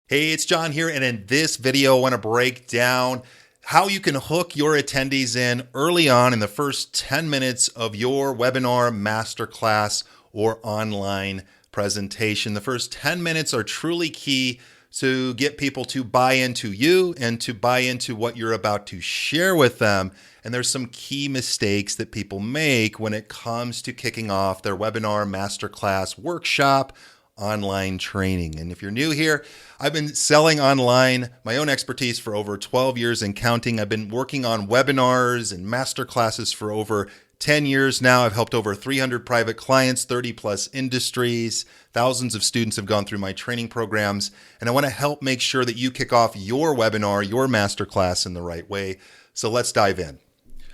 Hey, it's John here, and in this video, I want to break down how you can hook your attendees in early on in the first 10 minutes of your webinar, masterclass, or online presentation. The first 10 minutes are truly key to get people to buy into you and to buy into what you're about to share with them. And there's some key mistakes that people make when it comes to kicking off their webinar, masterclass, workshop, online training. And if you're new here, I've been selling online, my own expertise for over 12 years and counting. I've been working on webinars and masterclasses for over 10 years now. I've helped over 300 private clients, 30 plus industries. Thousands of students have gone through my training programs. And I want to help make sure that you kick off your webinar, your masterclass in the right way. So let's dive in.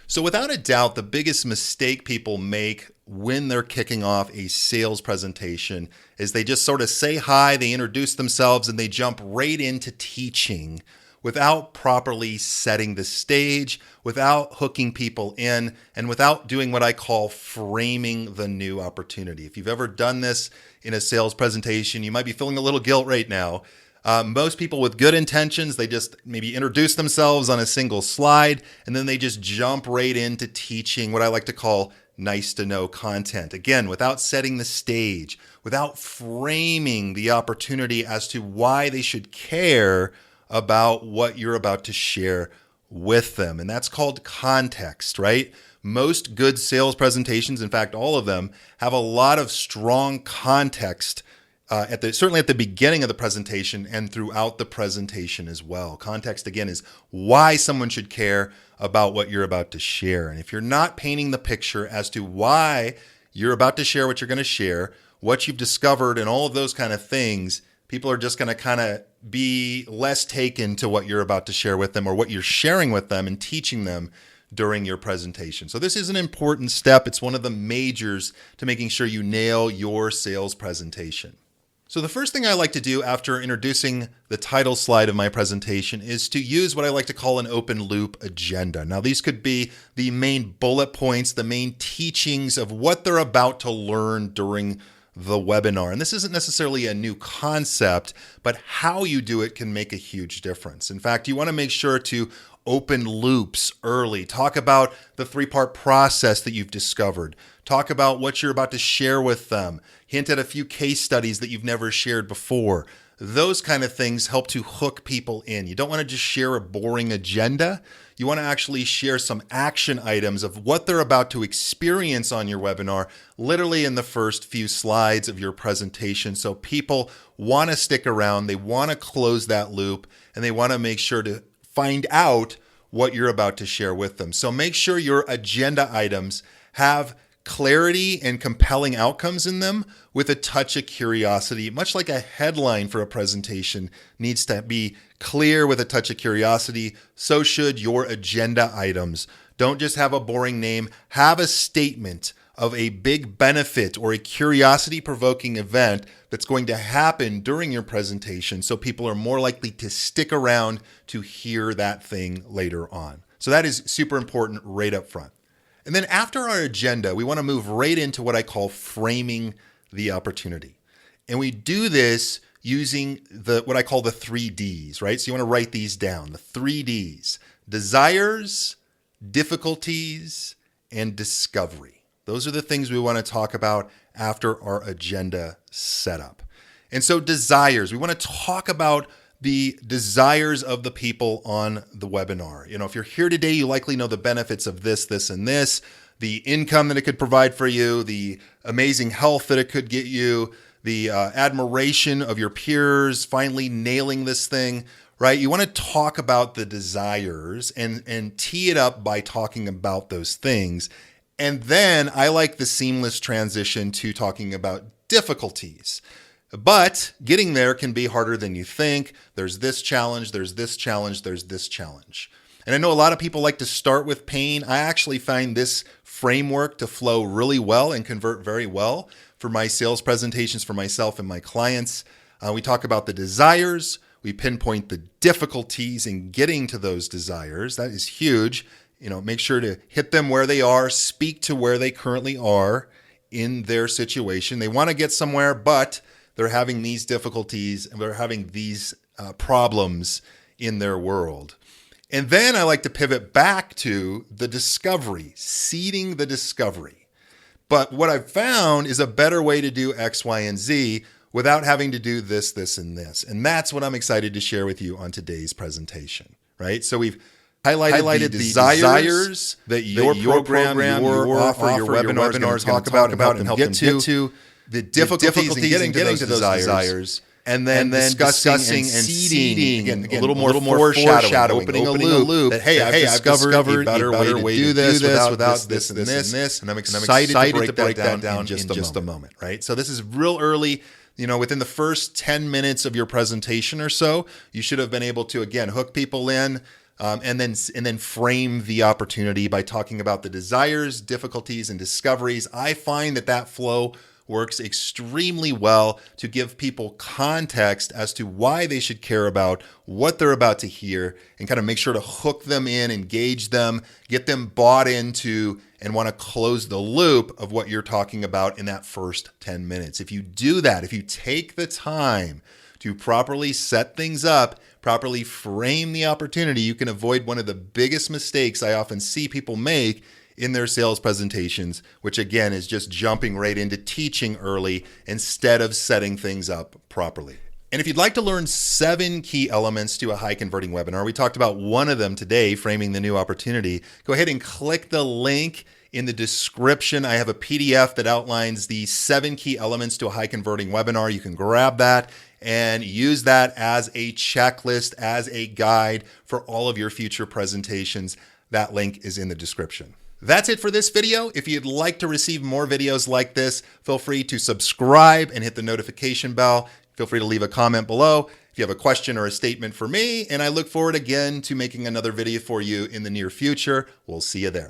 So without a doubt, the biggest mistake people make when they're kicking off a sales presentation is they just sort of say hi, they introduce themselves, and they jump right into teaching without properly setting the stage, without hooking people in, and without doing what I call framing the new opportunity. If you've ever done this in a sales presentation, you might be feeling a little guilt right now. Most people with good intentions, they just maybe introduce themselves on a single slide, and then they just jump right into teaching what I like to call nice to know content. Again, without setting the stage, without framing the opportunity as to why they should care about what you're about to share with them. And that's called context, right? Most good sales presentations, in fact, all of them, have a lot of strong context certainly at the beginning of the presentation and throughout the presentation as well. Context, again, is why someone should care about what you're about to share. And if you're not painting the picture as to why you're about to share what you're going to share, what you've discovered, and all of those kind of things, people are just going to kind of be less taken to what you're about to share with them or what you're sharing with them and teaching them during your presentation. So this is an important step. It's one of the majors to making sure you nail your sales presentation. So the first thing I like to do after introducing the title slide of my presentation is to use what I like to call an open loop agenda. Now, these could be the main bullet points, the main teachings of what they're about to learn during the webinar. And this isn't necessarily a new concept, but how you do it can make a huge difference. In fact, you want to make sure to open loops early. Talk about the three-part process that you've discovered. Talk about what you're about to share with them. Hint at a few case studies that you've never shared before. Those kind of things help to hook people in. You don't want to just share a boring agenda. You want to actually share some action items of what they're about to experience on your webinar, literally in the first few slides of your presentation. So people want to stick around, they want to close that loop, and they want to make sure to find out what you're about to share with them. So make sure your agenda items have clarity and compelling outcomes in them with a touch of curiosity. Much like a headline for a presentation needs to be clear with a touch of curiosity, so should your agenda items. Don't just have a boring name. Have a statement of a big benefit or a curiosity-provoking event that's going to happen during your presentation so people are more likely to stick around to hear that thing later on. So that is super important right up front. And then after our agenda, we want to move right into what I call framing the opportunity. And we do this using what I call the 3Ds, right? So you want to write these down, the 3Ds: desires, difficulties, and discovery. Those are the things we want to talk about after our agenda setup. And so desires, we want to talk about the desires of the people on the webinar. You know, if you're here today, you likely know the benefits of this, this, and this, the income that it could provide for you, the amazing health that it could get you, the admiration of your peers, finally nailing this thing, right? You want to talk about the desires and tee it up by talking about those things. And then I like the seamless transition to talking about difficulties. But getting there can be harder than you think. There's this challenge, there's this challenge, there's this challenge. And I know a lot of people like to start with pain. I actually find this framework to flow really well and convert very well for my sales presentations for myself and my clients. We talk about the desires. We pinpoint the difficulties in getting to those desires. That is huge. You know, make sure to hit them where they are, speak to where they currently are in their situation. They want to get somewhere, but they're having these difficulties and they're having these problems in their world. And then I like to pivot back to the discovery, seeding the discovery. But what I've found is a better way to do X, Y, and Z without having to do this, this, and this. And that's what I'm excited to share with you on today's presentation, right? So we've highlighted the desires that your program, your offer, your webinar is going to talk about and help them get to, the difficulties in getting to those desires. And then discussing and seeding, again, a little more foreshadowing, opening a loop that, hey, I've discovered a better way to do this without this and this. And I'm excited to break that down in just a moment, right? So this is real early. Within the first 10 minutes of your presentation or so, you should have been able to, again, hook people in and then frame the opportunity by talking about the desires, difficulties, and discoveries. I find that flow works extremely well to give people context as to why they should care about what they're about to hear and kind of make sure to hook them in, engage them, get them bought into and want to close the loop of what you're talking about in that first 10 minutes. If you do that, if you take the time to properly set things up, properly frame the opportunity, you can avoid one of the biggest mistakes I often see people make in their sales presentations, which again is just jumping right into teaching early instead of setting things up properly. And if you'd like to learn 7 key elements to a high converting webinar, we talked about one of them today, framing the new opportunity. Go ahead and click the link in the description. I have a PDF that outlines the 7 key elements to a high converting webinar. You can grab that and use that as a checklist, as a guide for all of your future presentations. That link is in the description. That's it for this video. If you'd like to receive more videos like this, feel free to subscribe and hit the notification bell. Feel free to leave a comment below if you have a question or a statement for me. And I look forward again to making another video for you in the near future. We'll see you there.